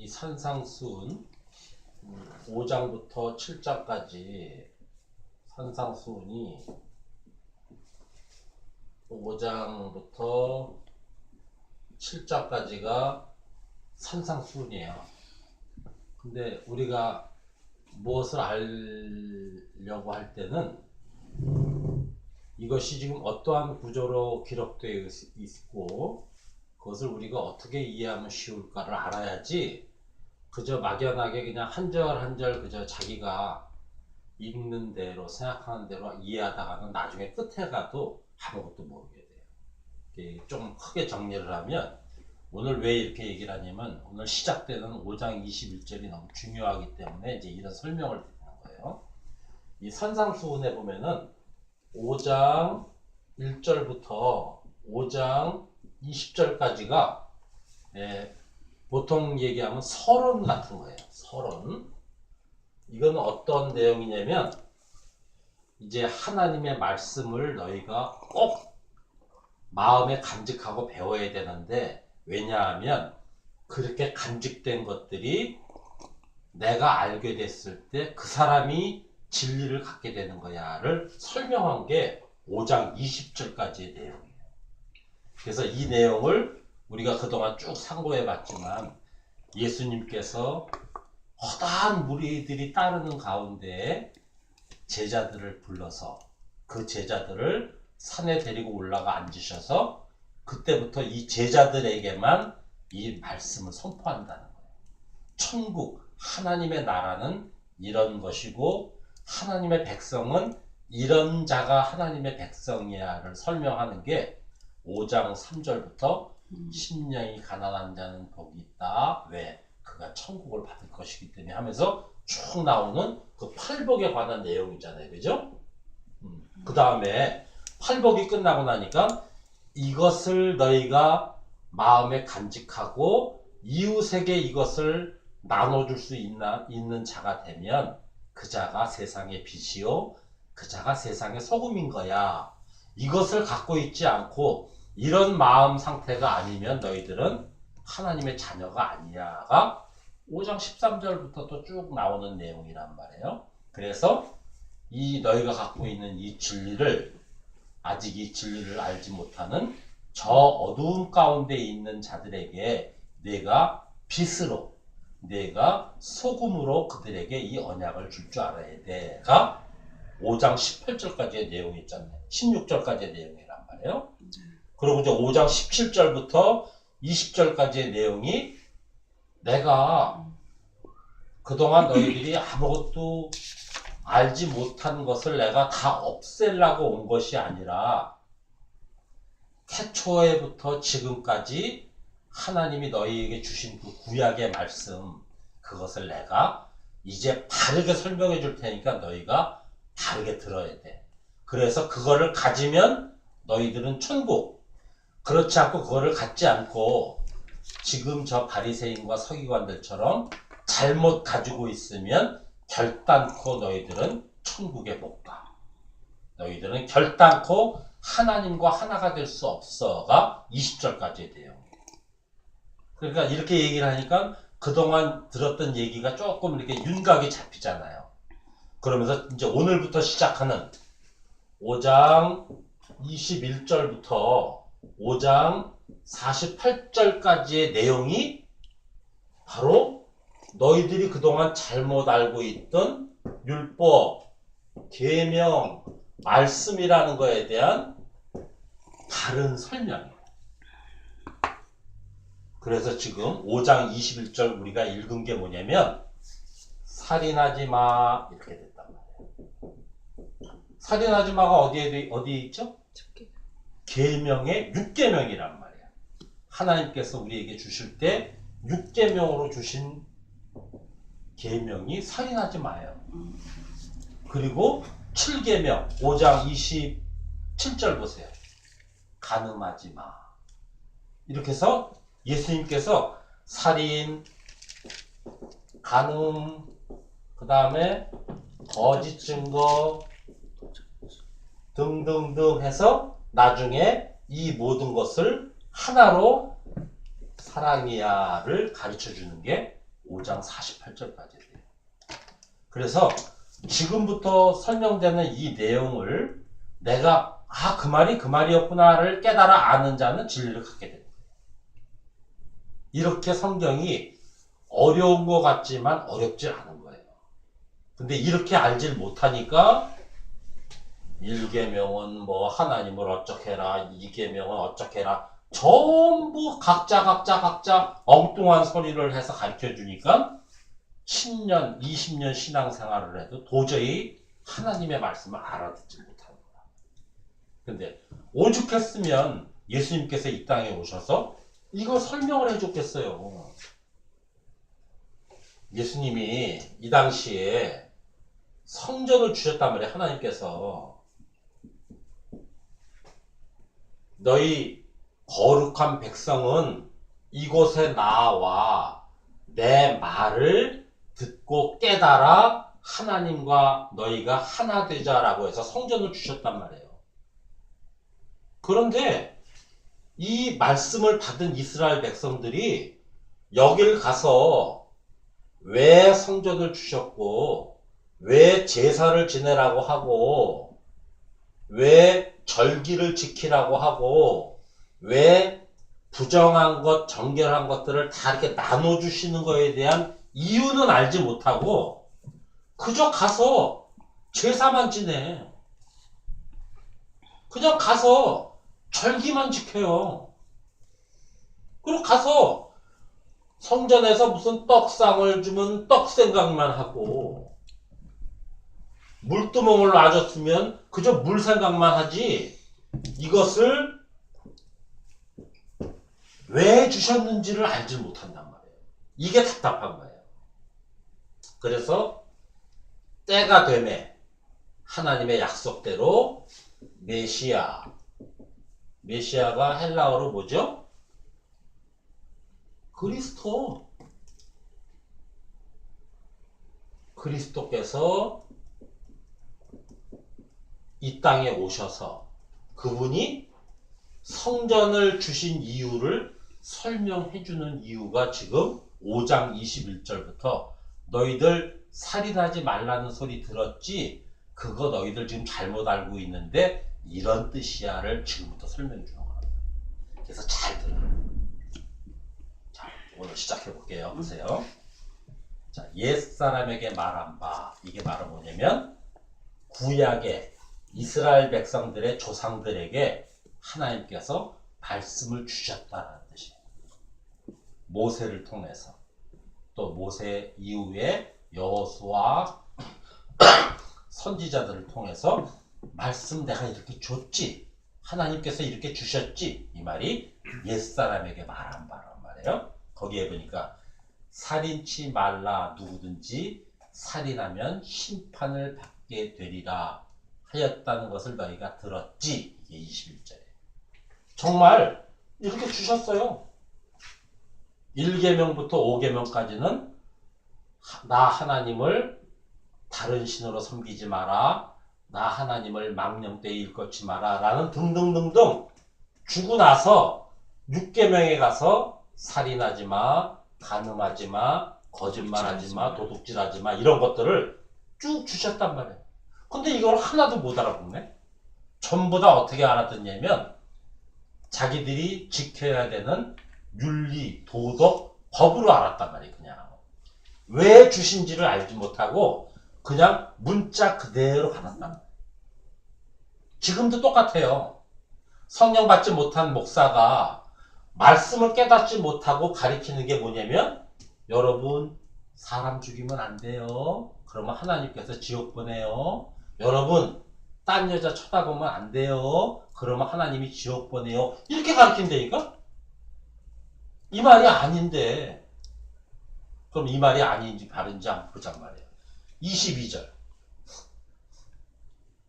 산상수훈 5장부터 7장까지 산상수훈이 5장부터 7장까지가 산상수훈이에요. 근데 우리가 무엇을 알려고 할 때는 이것이 지금 어떠한 구조로 기록되어 있고 그것을 우리가 어떻게 이해하면 쉬울까를 알아야지 그저 막연하게 그냥 한 절 한 절 그저 자기가 읽는 대로 생각하는 대로 이해하다가는 나중에 끝에 가도 아무것도 모르게 돼요. 좀 크게 정리를 하면 오늘 왜 이렇게 얘기를 하냐면 오늘 시작되는 5장 21절이 너무 중요하기 때문에 이제 이런 설명을 드리는 거예요. 이 산상수훈에 보면은 5장 1절부터 5장 20절까지가 보통 얘기하면 서론 같은 거예요. 서론. 이건 어떤 내용이냐면 이제 하나님의 말씀을 너희가 꼭 마음에 간직하고 배워야 되는데 왜냐하면 그렇게 간직된 것들이 내가 알게 됐을 때 그 사람이 진리를 갖게 되는 거야를 설명한 게 5장 20절까지의 내용이에요. 그래서 이 내용을 우리가 그동안 쭉 상고해 봤지만 예수님께서 허다한 무리들이 따르는 가운데 제자들을 불러서 그 제자들을 산에 데리고 올라가 앉으셔서 그때부터 이 제자들에게만 이 말씀을 선포한다는 거예요. 천국, 하나님의 나라는 이런 것이고 하나님의 백성은 이런 자가 하나님의 백성이야를 설명하는 게 5장 3절부터 심령이 가난한 자는 복이 있다. 왜? 그가 천국을 받을 것이기 때문에 하면서 쭉 나오는 그 팔복에 관한 내용이잖아요. 그죠? 그 다음에 팔복이 끝나고 나니까 이것을 너희가 마음에 간직하고 이웃에게 이것을 나눠줄 수 있는 자가 되면 그 자가 세상의 빛이요 그 자가 세상의 소금인 거야. 이것을 갖고 있지 않고 이런 마음 상태가 아니면 너희들은 하나님의 자녀가 아니야가 5장 13절부터 또 쭉 나오는 내용이란 말이에요. 그래서 이 너희가 갖고 있는 이 진리를 아직 이 진리를 알지 못하는 저 어두운 가운데 있는 자들에게 내가 빛으로 내가 소금으로 그들에게 이 언약을 줄 줄 알아야 돼가 5장 18절까지의 내용이 있잖아요. 16절까지의 내용이란 말이에요. 그리고 이제 5장 17절부터 20절까지의 내용이 내가 그동안 너희들이 아무것도 알지 못한 것을 내가 다 없애려고 온 것이 아니라 태초에부터 지금까지 하나님이 너희에게 주신 그 구약의 말씀 그것을 내가 이제 바르게 설명해 줄 테니까 너희가 바르게 들어야 돼. 그래서 그거를 가지면 너희들은 천국. 그렇지 않고 그거를 갖지 않고 지금 저 바리새인과 서기관들처럼 잘못 가지고 있으면 결단코 너희들은 천국에 못 가. 너희들은 결단코 하나님과 하나가 될 수 없어가 20절까지의 내용. 그러니까 이렇게 얘기를 하니까 그동안 들었던 얘기가 조금 이렇게 윤곽이 잡히잖아요. 그러면서 이제 오늘부터 시작하는 5장 21절부터 5장 48절까지의 내용이 바로 너희들이 그동안 잘못 알고 있던 율법, 계명, 말씀이라는 거에 대한 다른 설명이에요. 그래서 지금 5장 21절 우리가 읽은 게 뭐냐면 살인하지 마 이렇게 됐단 말이에요. 살인하지 마가 어디에 있죠? 계명의 6계명이란 말이에요. 하나님께서 우리에게 주실 때 6계명으로 주신 계명이 살인하지 마요. 그리고 7계명 5장 27절 보세요. 간음하지 마. 이렇게 해서 예수님께서 살인, 간음, 그 다음에 거짓 증거 등등등 해서 나중에 이 모든 것을 하나로 사랑이야를 가르쳐 주는 게 5장 48절까지 돼요. 그래서 지금부터 설명되는 이 내용을 내가 그 말이 그 말이었구나를 깨달아 아는 자는 진리를 갖게 됩니다. 이렇게 성경이 어려운 것 같지만 어렵지 않은 거예요. 근데 이렇게 알질 못하니까 1계명은 뭐 하나님을 어쩌해라, 2계명은 어쩌해라, 전부 각자 엉뚱한 소리를 해서 가르쳐 주니까 10년, 20년 신앙생활을 해도 도저히 하나님의 말씀을 알아듣지 못하는 거야. 근데 오죽했으면 예수님께서 이 땅에 오셔서 이거 설명을 해줬겠어요. 예수님이 이 당시에 성전을 주셨단 말이에요. 하나님께서 너희 거룩한 백성은 이곳에 나와 내 말을 듣고 깨달아 하나님과 너희가 하나 되자라고 해서 성전을 주셨단 말이에요. 그런데 이 말씀을 받은 이스라엘 백성들이 여길 가서 왜 성전을 주셨고 왜 제사를 지내라고 하고 왜 절기를 지키라고 하고 왜 부정한 것, 정결한 것들을 다 이렇게 나눠주시는 거에 대한 이유는 알지 못하고 그저 가서 제사만 지내. 그냥 가서 절기만 지켜요. 그리고 가서 성전에서 무슨 떡상을 주면 떡 생각만 하고 물두멍을 놔줬으면 그저 물 생각만 하지 이것을 왜 주셨는지를 알지 못한단 말이에요. 이게 답답한 거예요. 그래서 때가 되매 하나님의 약속대로 메시아가 헬라어로 뭐죠? 그리스도께서 이 땅에 오셔서 그분이 성전을 주신 이유를 설명해 주는 이유가 지금 5장 21절부터 너희들 살인하지 말라는 소리 들었지? 그거 너희들 지금 잘못 알고 있는데 이런 뜻이야를 지금부터 설명해 주는 거예요. 그래서 잘 들어요. 자, 오늘 시작해 볼게요. 보세요. 자, 옛사람에게 말한 바, 이게 바로 뭐냐면 구약의 이스라엘 백성들의 조상들에게 하나님께서 말씀을 주셨다는 뜻이에요. 모세를 통해서 또 모세 이후에 여호수아 선지자들을 통해서 말씀 내가 이렇게 줬지, 하나님께서 이렇게 주셨지, 이 말이 옛사람에게 말한 바란 말이에요. 거기에 보니까 살인치 말라 누구든지 살인하면 심판을 받게 되리라 하였다는 것을 너희가 들었지. 이게 21절에 정말 이렇게 주셨어요. 1계명부터 5계명까지는 나 하나님을 다른 신으로 섬기지 마라, 나 하나님을 망령되이 일컫지 마라 라는 등등등등 주고 나서 6계명에 가서 살인하지 마, 간음하지 마, 거짓말하지 마, 도둑질하지 마 이런 것들을 쭉 주셨단 말이에요. 근데 이걸 하나도 못 알아듣네. 전부 다 어떻게 알아듣냐면 자기들이 지켜야 되는 윤리, 도덕, 법으로 알았단 말이에요. 그냥 왜 주신지를 알지 못하고 그냥 문자 그대로 받았단 말이에요. 지금도 똑같아요. 성령 받지 못한 목사가 말씀을 깨닫지 못하고 가리키는 게 뭐냐면 여러분 사람 죽이면 안 돼요. 그러면 하나님께서 지옥 보내요. 여러분 딴 여자 쳐다보면 안 돼요. 그러면 하나님이 지옥 보내요. 이렇게 가르친다니까? 이 말이 아닌데 그럼 이 말이 아닌지 바른지 한번 보자 말이에요. 22절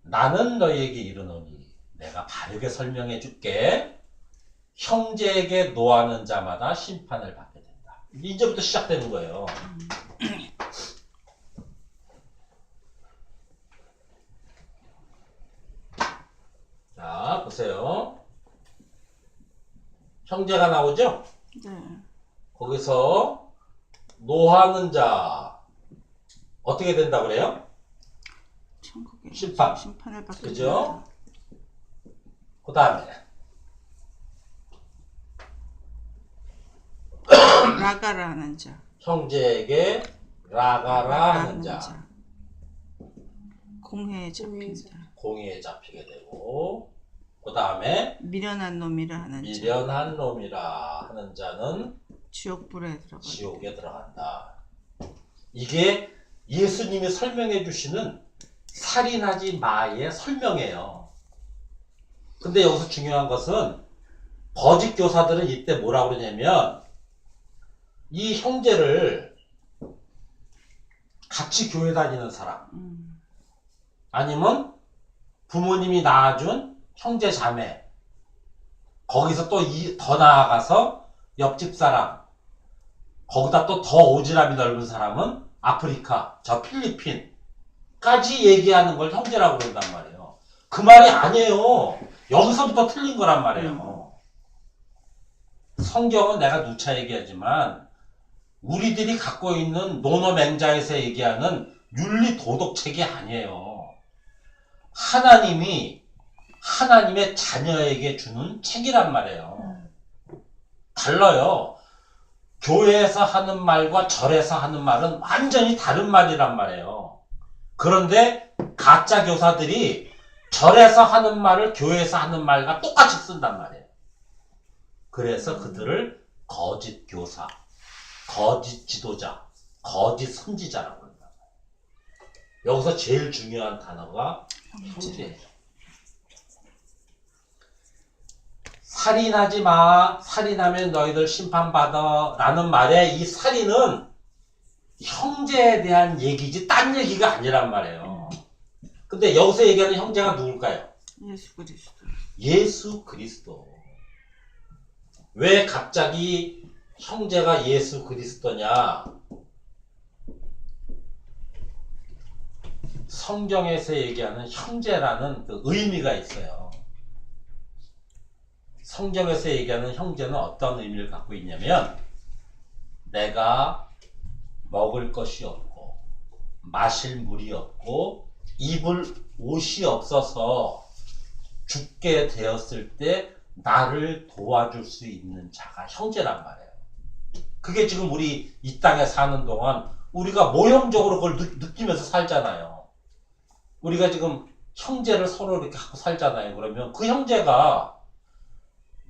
나는 너희에게 이르노니 내가 바르게 설명해 줄게. 형제에게 노하는 자마다 심판을 받게 된다. 이제부터 시작되는 거예요. 자, 보세요. 형제가 나오죠? 네. 거기서 노하는 자 어떻게 된다 그래요? 천국에 심판을 받게 그죠? 된다. 그 다음에 라가라 하는 자. 형제에게 라가라 하는 자 공회에 잡힌 자. 공의에 잡히게 되고, 그 다음에 미련한 놈이라 하는 자. 미련한 놈이라 하는 자는 지옥불에 들어가. 지옥에 들어간다. 이게 예수님이 설명해 주시는 살인하지 마의 설명이에요. 근데 여기서 중요한 것은 거짓 교사들은 이때 뭐라 그러냐면 이 형제를 같이 교회 다니는 사람 아니면 부모님이 낳아준 형제 자매 거기서 또 더 나아가서 옆집 사람 거기다 또 더 오지랖이 넓은 사람은 아프리카 저 필리핀까지 얘기하는 걸 형제라고 그런단 말이에요. 그 말이 아니에요. 여기서부터 틀린 거란 말이에요. 성경은 내가 누차 얘기하지만 우리들이 갖고 있는 논어맹자에서 얘기하는 윤리 도덕책이 아니에요. 하나님이 하나님의 자녀에게 주는 책이란 말이에요. 달라요. 교회에서 하는 말과 절에서 하는 말은 완전히 다른 말이란 말이에요. 그런데 가짜 교사들이 절에서 하는 말을 교회에서 하는 말과 똑같이 쓴단 말이에요. 그래서 그들을 거짓 교사, 거짓 지도자, 거짓 선지자라고 한다. 여기서 제일 중요한 단어가 형제예요. 살인하지 마, 살인하면 너희들 심판받아 라는 말에 이 살인은 형제에 대한 얘기지 딴 얘기가 아니란 말이에요. 근데 여기서 얘기하는 형제가 누굴까요? 예수 그리스도. 예수 그리스도. 왜 갑자기 형제가 예수 그리스도냐? 성경에서 얘기하는 형제라는 그 의미가 있어요. 성경에서 얘기하는 형제는 어떤 의미를 갖고 있냐면 내가 먹을 것이 없고 마실 물이 없고 입을 옷이 없어서 죽게 되었을 때 나를 도와줄 수 있는 자가 형제란 말이에요. 그게 지금 우리 이 땅에 사는 동안 우리가 모형적으로 그걸 느끼면서 살잖아요. 우리가 지금 형제를 서로 이렇게 하고 살잖아요. 그러면 그 형제가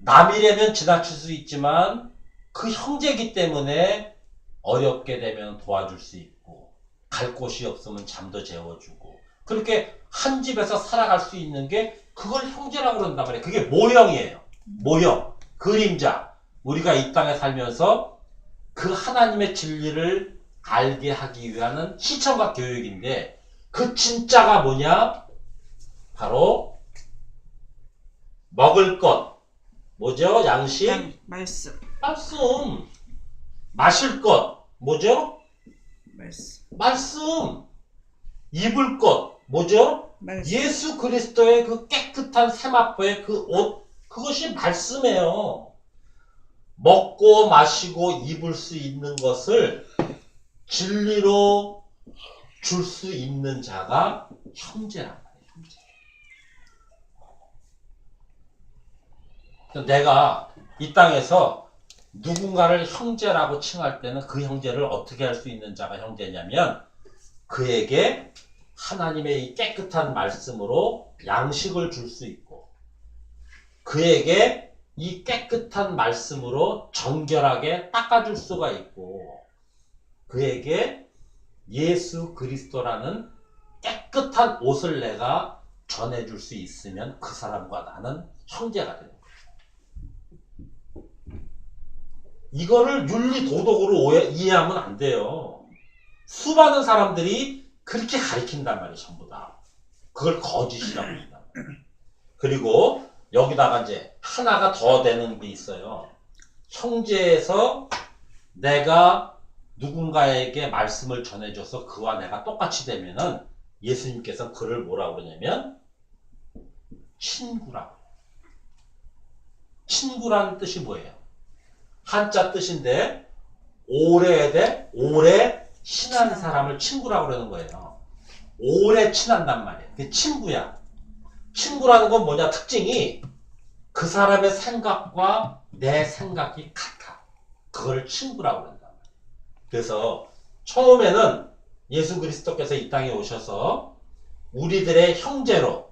남이라면 지나칠 수 있지만 그 형제이기 때문에 어렵게 되면 도와줄 수 있고 갈 곳이 없으면 잠도 재워주고 그렇게 한 집에서 살아갈 수 있는 게 그걸 형제라고 그런단 말이에요. 그게 모형이에요. 모형, 그림자. 우리가 이 땅에 살면서 그 하나님의 진리를 알게 하기 위한 시청과 교육인데 그 진짜가 뭐냐? 바로 먹을 것. 뭐죠? 양식? 말씀. 마실 것. 뭐죠? 말씀. 입을 것. 뭐죠? 말씀. 예수 그리스도의 그 깨끗한 세마포의 그 옷. 그것이 말씀이에요. 먹고 마시고 입을 수 있는 것을 진리로 줄 수 있는 자가 형제란 말이에요. 형제. 내가 이 땅에서 누군가를 형제라고 칭할 때는 그 형제를 어떻게 할 수 있는 자가 형제냐면 그에게 하나님의 이 깨끗한 말씀으로 양식을 줄 수 있고 그에게 이 깨끗한 말씀으로 정결하게 닦아줄 수가 있고 그에게 예수 그리스도라는 깨끗한 옷을 내가 전해줄 수 있으면 그 사람과 나는 형제가 되는 거예요. 이거를 윤리 도덕으로 이해하면 안 돼요. 수많은 사람들이 그렇게 가리킨단 말이에요. 전부 다. 그걸 거짓이라고 한단 말이에요. 그리고 여기다가 이제 하나가 더 되는 게 있어요. 형제에서 내가 누군가에게 말씀을 전해줘서 그와 내가 똑같이 되면은 예수님께서 그를 뭐라고 그러냐면 친구라고. 친구라는 뜻이 뭐예요? 한자 뜻인데 오래 친한 사람을 친구라고 그러는 거예요. 오래 친한단 말이에요. 그 친구야. 친구라는 건 뭐냐? 특징이 그 사람의 생각과 내 생각이 같아. 그걸 친구라고 그런단 말이에요. 그래서 처음에는 예수 그리스도께서 이 땅에 오셔서 우리들의 형제로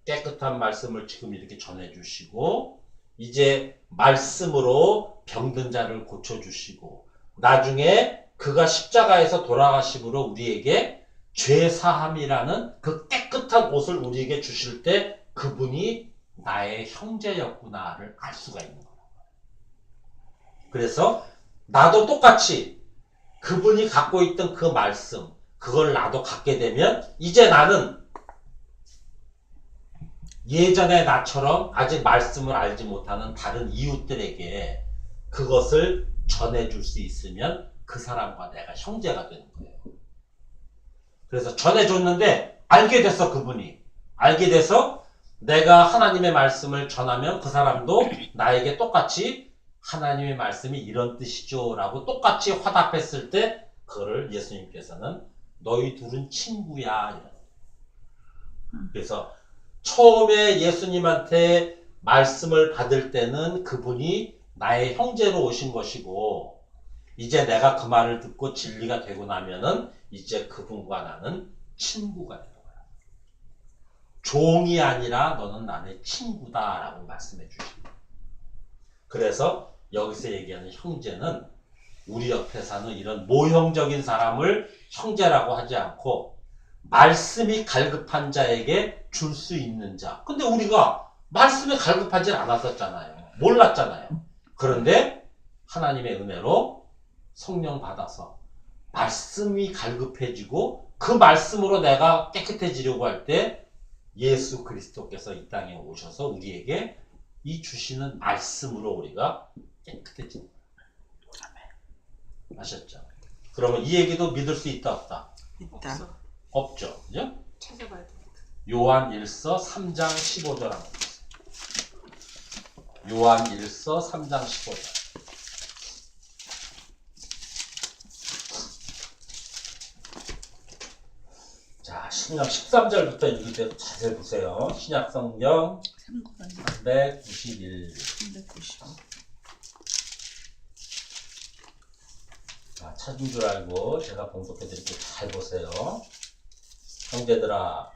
깨끗한 말씀을 지금 이렇게 전해주시고, 이제 말씀으로 병든 자를 고쳐주시고, 나중에 그가 십자가에서 돌아가심으로 우리에게 죄사함이라는 그 깨끗한 옷을 우리에게 주실 때 그분이 나의 형제였구나를 알 수가 있는 거예요. 그래서 나도 똑같이 그분이 갖고 있던 그 말씀, 그걸 나도 갖게 되면 이제 나는 예전의 나처럼 아직 말씀을 알지 못하는 다른 이웃들에게 그것을 전해줄 수 있으면 그 사람과 내가 형제가 되는 거예요. 그래서 전해줬는데 알게 됐어. 그분이 알게 돼서 내가 하나님의 말씀을 전하면 그 사람도 나에게 똑같이 하나님의 말씀이 이런 뜻이죠 라고 똑같이 화답했을 때 그거를 예수님께서는 너희 둘은 친구야. 그래서 처음에 예수님한테 말씀을 받을 때는 그분이 나의 형제로 오신 것이고, 이제 내가 그 말을 듣고 진리가 되고 나면은 이제 그분과 나는 친구가 되는 거야. 종이 아니라 너는 나의 친구다라고 말씀해 주십니다. 그래서 여기서 얘기하는 형제는 우리 옆에 사는 이런 모형적인 사람을 형제라고 하지 않고 말씀이 갈급한 자에게 줄 수 있는 자. 근데 우리가 말씀이 갈급하지 않았었잖아요. 몰랐잖아요. 그런데 하나님의 은혜로 성령 받아서 말씀이 갈급해지고 그 말씀으로 내가 깨끗해지려고 할 때 예수 그리스도께서 이 땅에 오셔서 우리에게 이 주시는 말씀으로 우리가 깨끗해집니다. 아셨죠? 그러면 이 얘기도 믿을 수 있다 없다? 있다. 없죠. 그죠? 찾아봐야 돼. 요한 1서 3장 15절 한번 보세요. 요한 1서 3장 15절. 자, 신약 13절부터 읽을 때 자세히 보세요. 신약 성경 391. 390. 자, 찾은 줄 알고 제가 봉독해 드릴게요. 잘 보세요. 형제들아,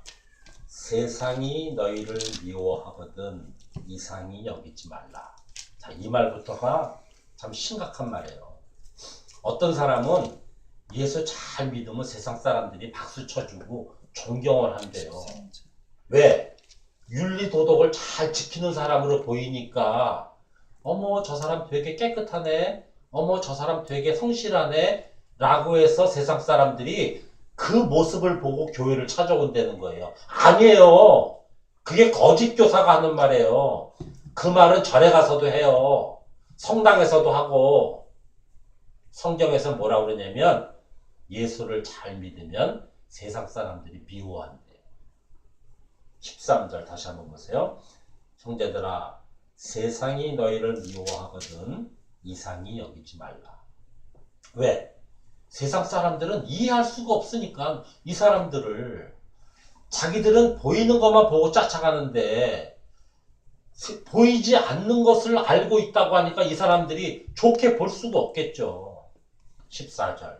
세상이 너희를 미워하거든 이상히 여기지 말라. 자, 이 말부터가 참 심각한 말이에요. 어떤 사람은 예수 잘 믿으면 세상 사람들이 박수 쳐주고 존경을 한대요. 왜? 윤리 도덕을 잘 지키는 사람으로 보이니까 어머 저 사람 되게 깨끗하네, 어머 저 사람 되게 성실하네 라고 해서 세상 사람들이 그 모습을 보고 교회를 찾아온다는 거예요. 아니에요. 그게 거짓 교사가 하는 말이에요. 그 말은 절에 가서도 해요. 성당에서도 하고. 성경에서 뭐라고 그러냐면 예수를 잘 믿으면 세상 사람들이 미워한대요. 13절 다시 한번 보세요. 형제들아, 세상이 너희를 미워하거든 이상히 여기지 말라. 왜? 세상 사람들은 이해할 수가 없으니까 이 사람들을, 자기들은 보이는 것만 보고 쫓아가는데 보이지 않는 것을 알고 있다고 하니까 이 사람들이 좋게 볼 수가 없겠죠. 14절.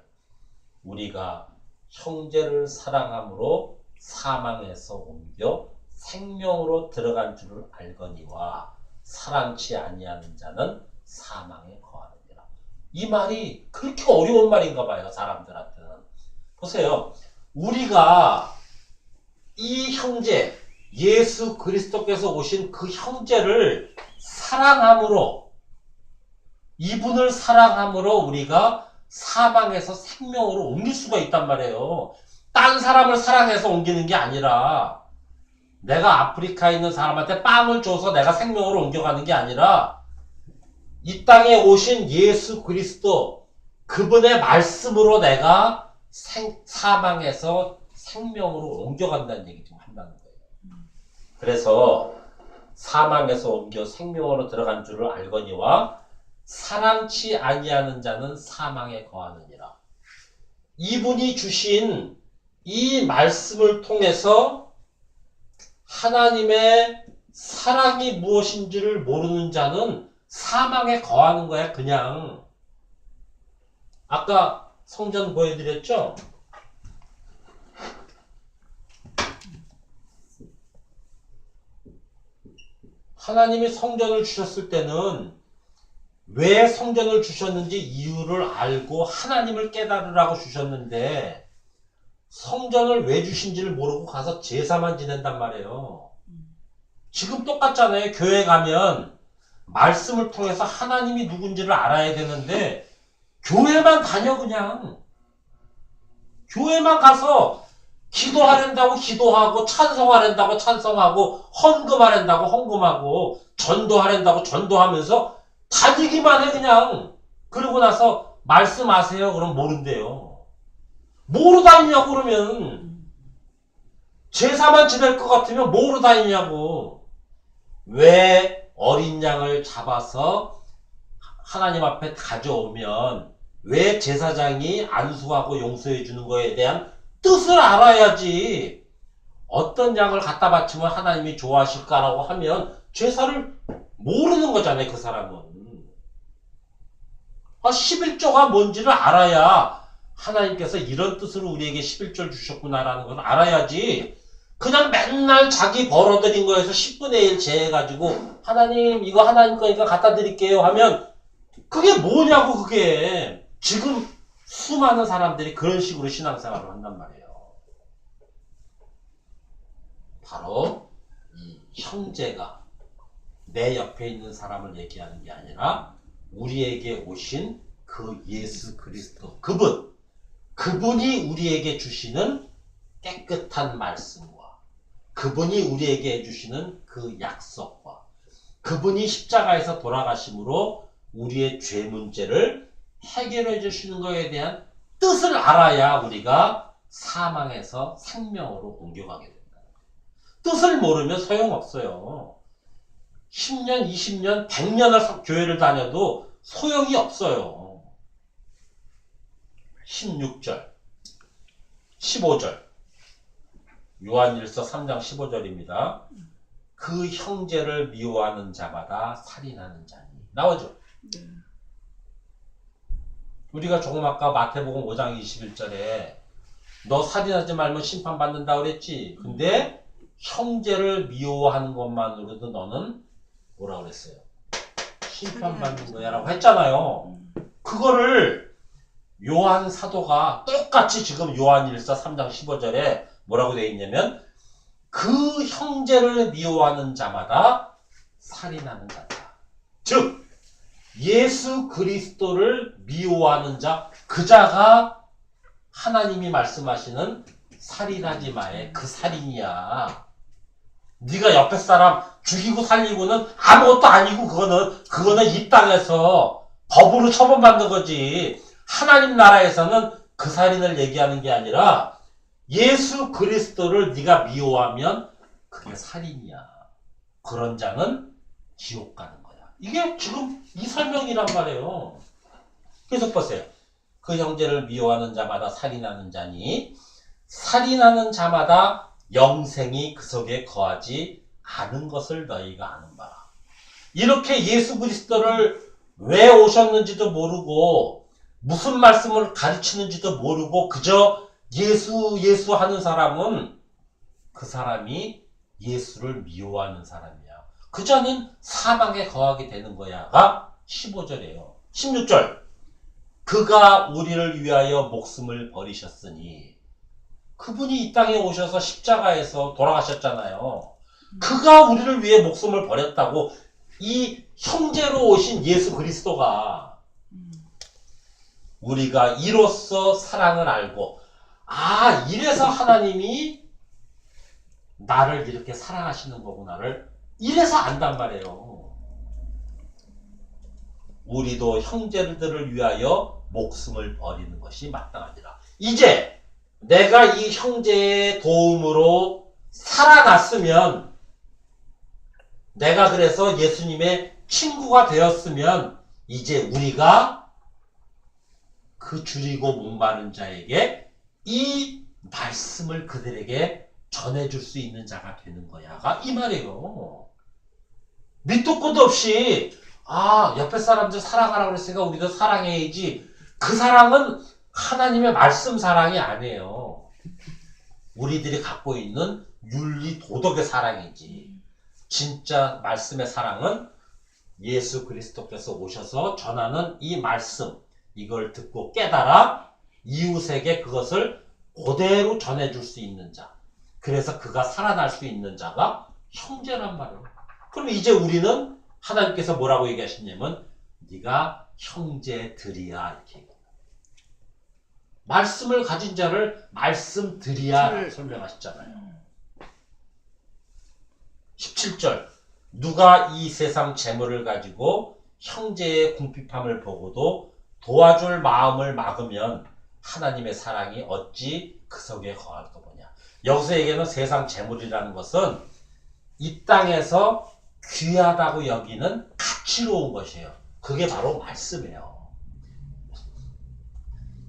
우리가 형제를 사랑함으로 사망에서 옮겨 생명으로 들어간 줄을 알거니와 사랑치 아니하는 자는 사망에 거하느니라. 이 말이 그렇게 어려운 말인가 봐요, 사람들한테는. 보세요. 우리가 이 형제, 예수 그리스도께서 오신 그 형제를 사랑함으로, 이분을 사랑함으로 우리가 사망에서 생명으로 옮길 수가 있단 말이에요. 딴 사람을 사랑해서 옮기는 게 아니라, 내가 아프리카에 있는 사람한테 빵을 줘서 내가 생명으로 옮겨가는 게 아니라, 이 땅에 오신 예수 그리스도, 그분의 말씀으로 내가 사망에서 생명으로 옮겨간다는 얘기 지금 한다는 거예요. 그래서 사망에서 옮겨 생명으로 들어간 줄을 알거니와 사랑치 아니하는 자는 사망에 거하느니라. 이분이 주신 이 말씀을 통해서 하나님의 사랑이 무엇인지를 모르는 자는 사망에 거하는 거야, 그냥. 아까 성전 보여드렸죠? 하나님이 성전을 주셨을 때는 왜 성전을 주셨는지 이유를 알고 하나님을 깨달으라고 주셨는데 성전을 왜 주신지를 모르고 가서 제사만 지낸단 말이에요. 지금 똑같잖아요. 교회 가면 말씀을 통해서 하나님이 누군지를 알아야 되는데 교회만 다녀 그냥. 교회만 가서 기도하랜다고 기도하고 찬송하랜다고 찬송하고 헌금하랜다고 헌금하고 전도하랜다고 전도하면서 다니기만 해 그냥. 그러고 나서 말씀하세요. 그럼 모른대요. 뭐로 다니냐고 그러면. 제사만 지낼 것 같으면 뭐로 다니냐고. 왜 어린 양을 잡아서 하나님 앞에 가져오면 왜 제사장이 안수하고 용서해 주는 거에 대한 뜻을 알아야지. 어떤 양을 갖다 바치면 하나님이 좋아하실까라고 하면 제사를 모르는 거잖아요, 그 사람은. 11조가 뭔지를 알아야 하나님께서 이런 뜻으로 우리에게 11조를 주셨구나라는 걸 알아야지. 그냥 맨날 자기 벌어들인 거에서 10분의 1 제해가지고 하나님 이거 하나님 거니까 갖다 드릴게요 하면 그게 뭐냐고. 그게 지금 수많은 사람들이 그런 식으로 신앙생활을 한단 말이에요. 바로 이 형제가 내 옆에 있는 사람을 얘기하는 게 아니라 우리에게 오신 그 예수 그리스도 그분이 우리에게 주시는 깨끗한 말씀과 그분이 우리에게 해주시는 그 약속과 그분이 십자가에서 돌아가심으로 우리의 죄 문제를 해결해 주시는 것에 대한 뜻을 알아야 우리가 사망에서 생명으로 옮겨가게 된다. 뜻을 모르면 소용없어요. 10년, 20년, 100년을 교회를 다녀도 소용이 없어요. 16절, 15절. 요한일서 3장 15절입니다. 그 형제를 미워하는 자마다 살인하는 자니. 나오죠? 네. 우리가 조금 아까 마태복음 5장 21절에 너 살인하지 말면 심판받는다 그랬지. 근데 형제를 미워하는 것만으로도 너는 뭐라 그랬어요? 심판받는 거야 라고 했잖아요. 그거를 요한 사도가 똑같이 지금 요한일서 3장 15절에 뭐라고 되어 있냐면 그 형제를 미워하는 자마다 살인하는 자다. 즉 예수 그리스도를 미워하는 자, 그 자가 하나님이 말씀하시는 살인하지 마의 그 살인이야. 네가 옆에 사람 죽이고 살리고는 아무것도 아니고 그거는 이 땅에서 법으로 처벌받는 거지. 하나님 나라에서는 그 살인을 얘기하는 게 아니라 예수 그리스도를 네가 미워하면 그게 살인이야. 그런 자는 지옥 가는 거야. 이게 지금 이 설명이란 말이에요. 계속 보세요. 그 형제를 미워하는 자마다 살인하는 자니 살인하는 자마다 영생이 그 속에 거하지 않은 것을 너희가 아는 바라. 이렇게 예수 그리스도를 왜 오셨는지도 모르고 무슨 말씀을 가르치는지도 모르고 그저 예수 하는 사람은 그 사람이 예수를 미워하는 사람이야. 그 자는 사망에 거하게 되는 거야가 15절이에요. 16절. 그가 우리를 위하여 목숨을 버리셨으니 그분이 이 땅에 오셔서 십자가에서 돌아가셨잖아요. 그가 우리를 위해 목숨을 버렸다고. 이 형제로 오신 예수 그리스도가 우리가 이로써 사랑을 알고 이래서 하나님이 나를 이렇게 사랑하시는 거구나를 이래서 안단 말이에요. 우리도 형제들을 위하여 목숨을 버리는 것이 마땅하니라. 이제 내가 이 형제의 도움으로 살아났으면, 내가 그래서 예수님의 친구가 되었으면 이제 우리가 그 줄이고 목마른 자에게 이 말씀을 그들에게 전해줄 수 있는 자가 되는 거야가 이 말이에요. 밑도 끝도 없이 옆에 사람들 사랑하라고 그랬으니까 우리도 사랑해야지. 그 사랑은 하나님의 말씀 사랑이 아니에요. 우리들이 갖고 있는 윤리 도덕의 사랑이지. 진짜 말씀의 사랑은 예수 그리스도께서 오셔서 전하는 이 말씀, 이걸 듣고 깨달아 이웃에게 그것을 그대로 전해줄 수 있는 자. 그래서 그가 살아날 수 있는 자가 형제란 말이에요. 그럼 이제 우리는 하나님께서 뭐라고 얘기하시냐면 네가 형제들이야 이렇게 얘기해요. 말씀을 가진 자를 말씀들이야 설명하셨잖아요. 17절 누가 이 세상 재물을 가지고 형제의 궁핍함을 보고도 도와줄 마음을 막으면 하나님의 사랑이 어찌 그 속에 거할 거냐. 여기서 얘기하는 세상 재물이라는 것은 이 땅에서 귀하다고 여기는 가치로운 것이에요. 그게 바로 말씀이에요.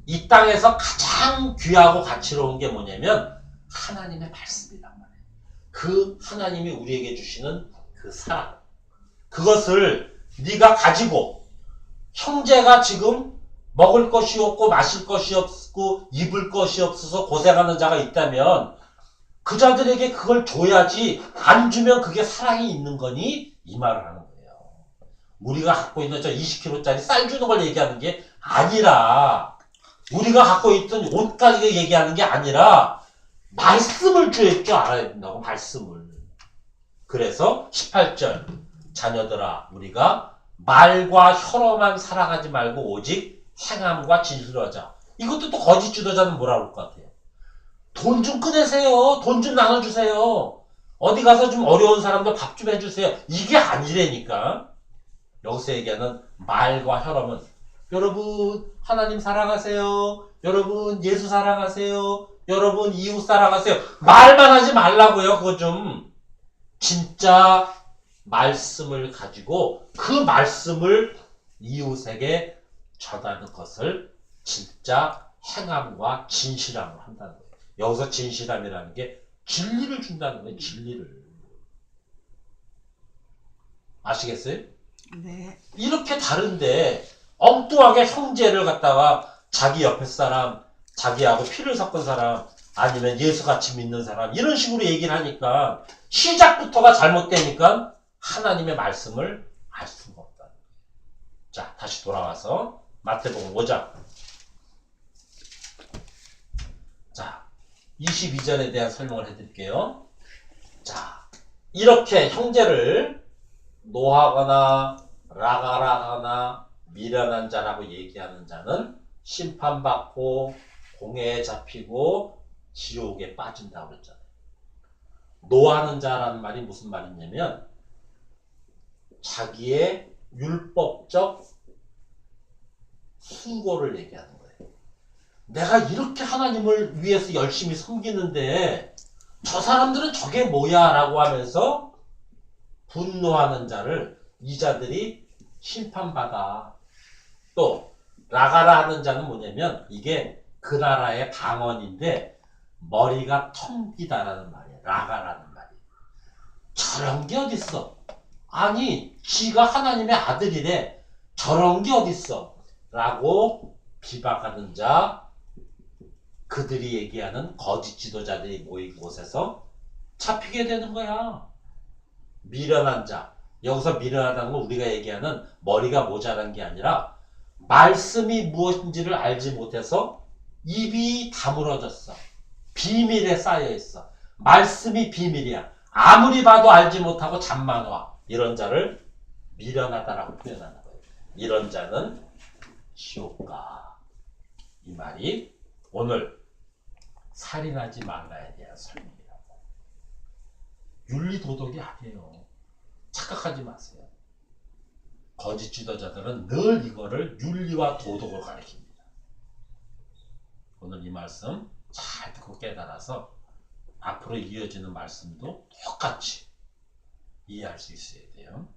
이 땅에서 가장 귀하고 가치로운 게 뭐냐면 하나님의 말씀이란 말이에요. 그 하나님이 우리에게 주시는 그 사랑, 그것을 네가 가지고 형제가 지금 먹을 것이 없고 마실 것이 없고 입을 것이 없어서 고생하는 자가 있다면 그 자들에게 그걸 줘야지. 안 주면 그게 사랑이 있는 거니? 이 말을 하는 거예요. 우리가 갖고 있는 저 20kg짜리 쌀 주는 걸 얘기하는 게 아니라, 우리가 갖고 있던 옷까지 얘기하는 게 아니라 말씀을 줄 줄 알아야 된다고. 말씀을. 그래서 18절 자녀들아 우리가 말과 혀로만 살아가지 말고 오직 행함과 진실로 하자. 이것도 또 거짓 지도자는 뭐라고 할 것 같아요? 돈 좀 꺼내세요. 돈 좀 나눠주세요. 어디 가서 좀 어려운 사람들 밥 좀 해주세요. 이게 아니라니까. 여기서 얘기하는 말과 혀로는 여러분 하나님 사랑하세요. 여러분 예수 사랑하세요. 여러분 이웃 사랑하세요. 말만 하지 말라고요. 그거 좀. 진짜 말씀을 가지고 그 말씀을 이웃에게 전하는 것을 진짜 행함과 진실함을 한다는 거예요. 여기서 진실함이라는 게 진리를 준다는 거예요. 진리를. 아시겠어요? 네. 이렇게 다른데 엉뚱하게 형제를 갖다가 자기 옆에 사람, 자기하고 피를 섞은 사람, 아니면 예수같이 믿는 사람 이런 식으로 얘기를 하니까 시작부터가 잘못되니까 하나님의 말씀을 알 수가 없다. 자, 다시 돌아와서 마태복음 5장. 자, 22절에 대한 설명을 해드릴게요. 자, 이렇게 형제를 노하거나 라가라거나 미련한 자라고 얘기하는 자는 심판받고 공회에 잡히고 지옥에 빠진다고 그랬잖아요. 노하는 자라는 말이 무슨 말이냐면 자기의 율법적 수고를 얘기하는 거예요. 내가 이렇게 하나님을 위해서 열심히 섬기는데 저 사람들은 저게 뭐야 라고 하면서 분노하는 자를 이 자들이 심판받아. 또 라가라 하는 자는 뭐냐면 이게 그 나라의 방언인데 머리가 텅기다라는 말이에요. 라가라는 말이. 저런 게 어딨어. 아니 지가 하나님의 아들이래. 저런 게 어딨어 라고 비박하는 자, 그들이 얘기하는 거짓 지도자들이 모인 곳에서 잡히게 되는 거야. 미련한 자. 여기서 미련하다는 건 우리가 얘기하는 머리가 모자란 게 아니라 말씀이 무엇인지를 알지 못해서 입이 다물어졌어. 비밀에 쌓여있어. 말씀이 비밀이야. 아무리 봐도 알지 못하고 잠만 와. 이런 자를 미련하다라고 표현하는 거예요. 이런 자는 지옥가. 이 말이 오늘 살인하지 말라에 대한 설명이라고. 윤리도덕이 아니에요. 착각하지 마세요. 거짓 지도자들은 늘 이거를 윤리와 도덕을 가리킵니다. 오늘 이 말씀 잘 듣고 깨달아서 앞으로 이어지는 말씀도 똑같이 이해할 수 있어야 돼요.